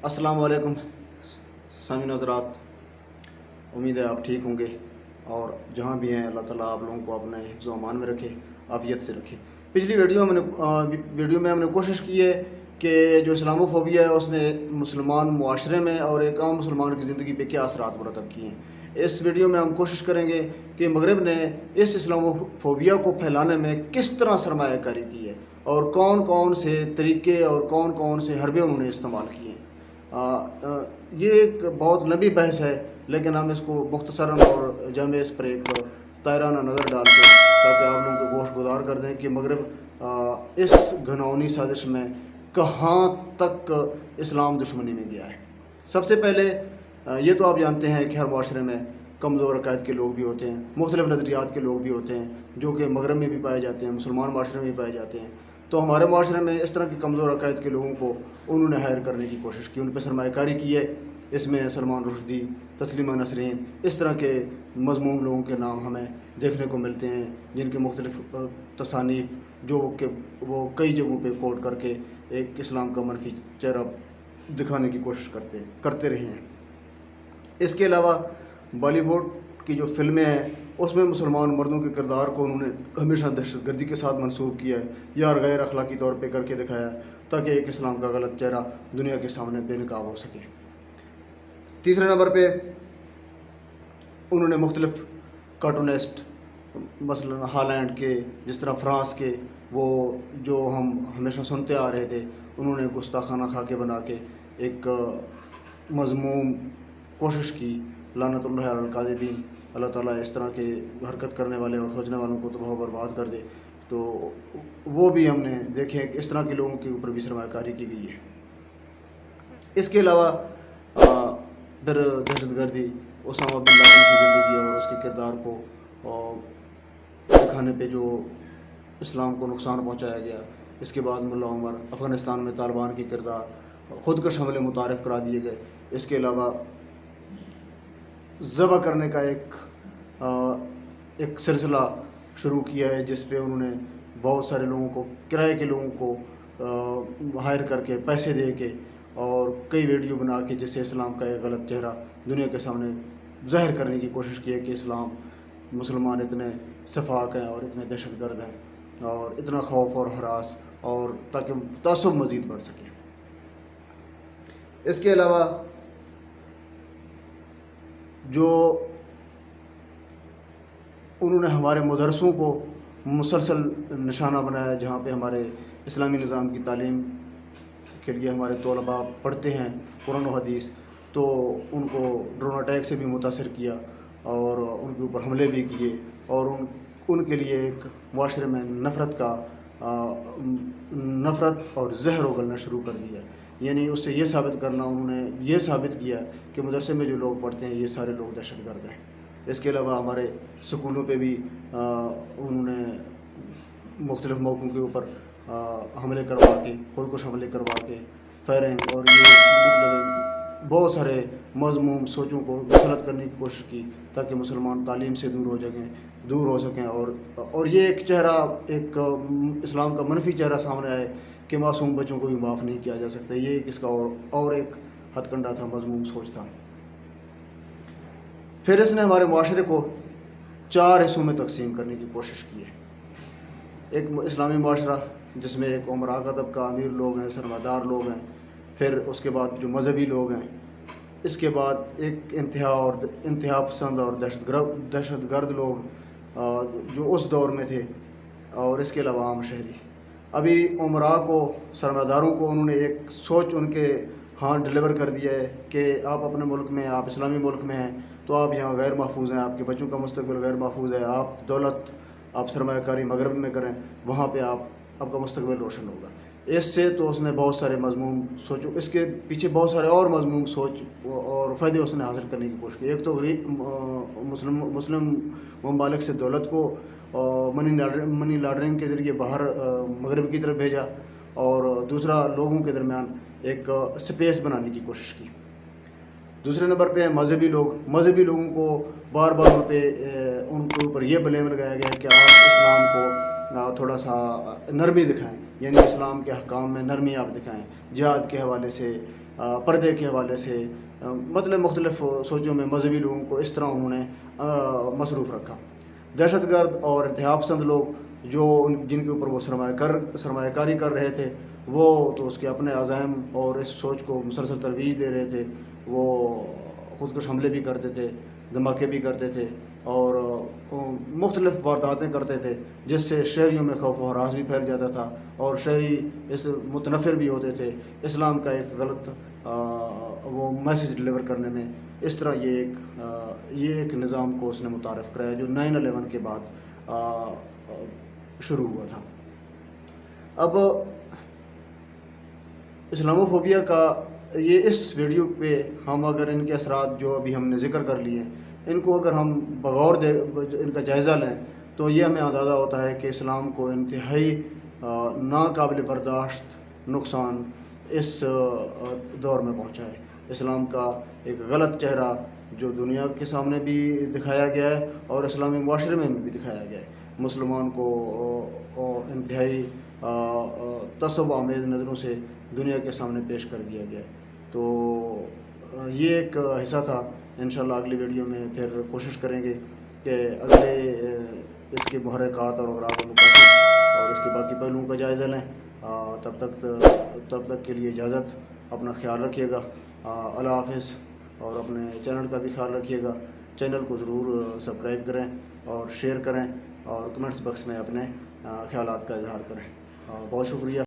अस्सलाम वालेकुम सामीन हज़रात, उम्मीद है आप ठीक होंगे और जहाँ भी हैं अल्लाह ताला आप लोगों को अपने हिफ्ज़ व अमान में रखे, आफ़ियत से रखे। पिछली वीडियो में हमने कोशिश की है कि जो इस्लामोफोबिया है उसने मुसलमान मुआशरे में और एक आम मुसलमान की ज़िंदगी पे क्या असरात मुरतब किए हैं। इस वीडियो में हम कोशिश करेंगे कि मगरिब ने इस इस्लामोफोबिया को फैलाने में किस तरह सरमायाकारी की है और कौन कौन से तरीके और कौन कौन से हरबे उन्होंने इस्तेमाल किए हैं। ये एक बहुत लंबी बहस है, लेकिन हम इसको मुख्तसरन और जमे इस पर एक तायराना नज़र डाल के ताकि आप लोगों को गोश गुजार कर दें कि मगरब इस घनौनी साजिश में कहाँ तक इस्लाम दुश्मनी में गया है। सबसे पहले ये तो आप जानते हैं कि हर माशरे में कमज़ोर अकायद के लोग भी होते हैं, मुख्तलिफ़ नज़रियात के लोग भी होते हैं, जो कि मगरब में भी पाए जाते हैं, मुसलमान माशरे में भी पाए जाते हैं। तो हमारे माशरे में इस तरह के कमज़ोर अकायद के लोगों को उन्होंने हायर करने की कोशिश की, उन पर सरमायाकारी की है। इसमें सलमान रुश्दी, तस्लीमा नसरीन, इस तरह के मज़मूम लोगों के नाम हमें देखने को मिलते हैं, जिनके मुख्तलिफ़ तसानीफ़ जो कि वो कई जगहों पे कोट करके एक इस्लाम का मनफी चेहरा दिखाने की कोशिश करते रहे हैं। इसके अलावा बॉलीवुड की जो फ़िल्में हैं उसमें मुसलमान मर्दों के किरदार को उन्होंने हमेशा दहशतगर्दी के साथ मंसूब किया है या गैर अखलाकी तौर पे करके दिखाया है ताकि एक इस्लाम का गलत चेहरा दुनिया के सामने बेनकाब हो सके। तीसरे नंबर पे उन्होंने मुख्तलिफ़ कार्टूनिस्ट मसलन हॉलैंड के, जिस तरह फ्रांस के, वो जो हम हमेशा सुनते आ रहे थे, उन्होंने गुस्ताखाना खाके बना के एक मज़मूम कोशिश की, लानतुल्लाह अलल काज़िबीन, अल्लाह ताला इस तरह के हरकत करने वाले और खोजने वालों को तबाह बर्बाद कर दे। तो वो भी हमने देखे कि इस तरह के लोगों के ऊपर भी सरमायाकारी की गई है। इसके अलावा फिर दहशतगर्दी, ओसामा बिन लादेन की ज़िंदगी और उसके किरदार को दिखाने पे जो इस्लाम को नुकसान पहुँचाया गया। इसके बाद मुल्ला उमर, अफ़गानिस्तान में तालिबान के किरदार, ख़ुदकश हमले मुतारफ़ करा दिए गए। इसके अलावा ज़बह करने का एक सिलसिला शुरू किया है, जिस पे उन्होंने बहुत सारे लोगों को, किराए के लोगों को हायर करके, पैसे दे के और कई वीडियो बना के जिससे इस्लाम का एक गलत चेहरा दुनिया के सामने ज़ाहिर करने की कोशिश की है कि इस्लाम, मुसलमान इतने शफाक हैं और इतने दहशतगर्द हैं और इतना खौफ और हरास, और ताकि तअस्सुब मज़ीद बढ़ सके। इसके अलावा जो उन्होंने हमारे मदरसों को मुसलसल निशाना बनाया, जहाँ पे हमारे इस्लामी निज़ाम की तालीम के लिए हमारे तलबा पढ़ते हैं कुरान और हदीस, तो उनको ड्रोन अटैक से भी मुतासर किया और उनके ऊपर हमले भी किए और उनके लिए एक मुआशरे में नफ़रत और ज़हर उगलना शुरू कर दिया। यानी उससे ये साबित करना, उन्होंने ये साबित किया कि मदरसे में जो लोग पढ़ते हैं ये सारे लोग दहशतगर्द हैं। इसके अलावा हमारे स्कूलों पे भी उन्होंने मुख्तलिफ़ मौक़ों के ऊपर हमले करवा के, ख़ुदकुश हमले करवा के, फायरिंग और ये मतलब बहुत सारे मज़मूम सोचों को मुसलत करने की कोशिश की ताकि मुसलमान तालीम से दूर हो सकें और ये एक चेहरा, एक इस्लाम का मनफी चेहरा सामने आए कि मासूम बच्चों को भी माफ़ नहीं किया जा सकता। ये इसका और एक हथकंडा था, मज़मूम सोच था। फिर इसने हमारे माशरे को 4 हिस्सों में तकसीम करने की कोशिश की है। एक इस्लामी माशरा जिसमें एक उमरा का तबका, अमीर लोग हैं, सरमादार लोग हैं, फिर उसके बाद जो मजहबी लोग हैं, इसके बाद एक इंतहा पसंद और दहशतगर्द लोग जो उस दौर में थे, और इसके अलावा आम शहरी। अभी उमरा को, सरमादारों को उन्होंने एक सोच उनके हाथ डिलीवर कर दिया है कि आप अपने मुल्क में, आप इस्लामी मुल्क में हैं तो आप यहाँ गैर महफूज हैं, आपके बच्चों का मुस्तकबिल गैर महफूज है, आप दौलत, आप सरमायाकारी मगरब में करें, वहाँ पे आपका मुस्तकबिल रोशन होगा। इससे तो उसने बहुत सारे मज़मूम सोचो, इसके पीछे बहुत सारे और मज़मूम सोच और फ़ायदे उसने हासिल करने की कोशिश की। एक तो गरीब मुस्लिम ममालिक से दौलत को मनी लॉन्ड्रिंग के ज़रिए बाहर मगरब की तरफ भेजा, और दूसरा लोगों के दरमियान एक स्पेस बनाने की कोशिश की। दूसरे नंबर पे मजहबी लोगों को बार बार उनके ऊपर ये ब्लेम लगाया गया कि आप इस्लाम को थोड़ा सा नरमी दिखाएं, यानी इस्लाम के अहकाम में नरमी आप दिखाएं, जिहाद के हवाले से پردے کے حوالے سے مطلب مختلف سوچوں میں مذہبی لوگوں کو اس طرح انہوں نے مصروف رکھا۔ دہشت گرد اور انتہا پسند لوگ جو جن کے اوپر وہ سرمایہ کاری کر رہے تھے، وہ تو اس کے اپنے عزائم اور اس سوچ کو مسلسل ترویج دے رہے تھے۔ وہ خودکش حملے بھی کرتے تھے، دھماکے بھی کرتے تھے اور مختلف وارداتیں کرتے تھے، جس سے شہریوں میں خوف و ہراس بھی پھیل جاتا تھا اور شہری اس متنفر بھی ہوتے تھے اسلام کا ایک غلط وہ میسیج ڈلیور کرنے میں۔ اس طرح یہ ایک نظام کو اس نے متعارف کرایا جو 9/11 کے بعد شروع ہوا تھا۔ اب اسلامو فوبیا کا اس ویڈیو پہ ہم اگر ان کے اثرات جو ابھی ہم نے ذکر کر لیے ان کو اگر ہم بغور ان کا جائزہ لیں تو یہ ہمیں اندازہ ہوتا ہے کہ اسلام کو انتہائی ناقابل برداشت نقصان اس دور میں پہنچا ہے۔ اسلام کا ایک غلط چہرہ جو دنیا کے سامنے بھی دکھایا گیا ہے اور اسلامی معاشرے میں بھی دکھایا گیا ہے، مسلمان کو انتہائی تعصب آمیز نظروں سے دنیا کے سامنے پیش کر دیا گیا ہے۔ تو یہ ایک حصہ تھا۔ انشاءاللہ اگلی ویڈیو میں پھر کوشش کریں گے کہ اگلے اس کے محرکات اور اغراض و مقاصد اور اس کے باقی پہلوؤں کا جائزہ لیں۔ تب تک کے لیے اجازت، اپنا خیال رکھیے گا، اللہ حافظ، اور اپنے چینل کا بھی خیال رکھیے گا۔ چینل کو ضرور سبسکرائب کریں اور شیئر کریں اور کمنٹس باکس میں اپنے خیالات کا اظہار کریں۔ بہت شکریہ۔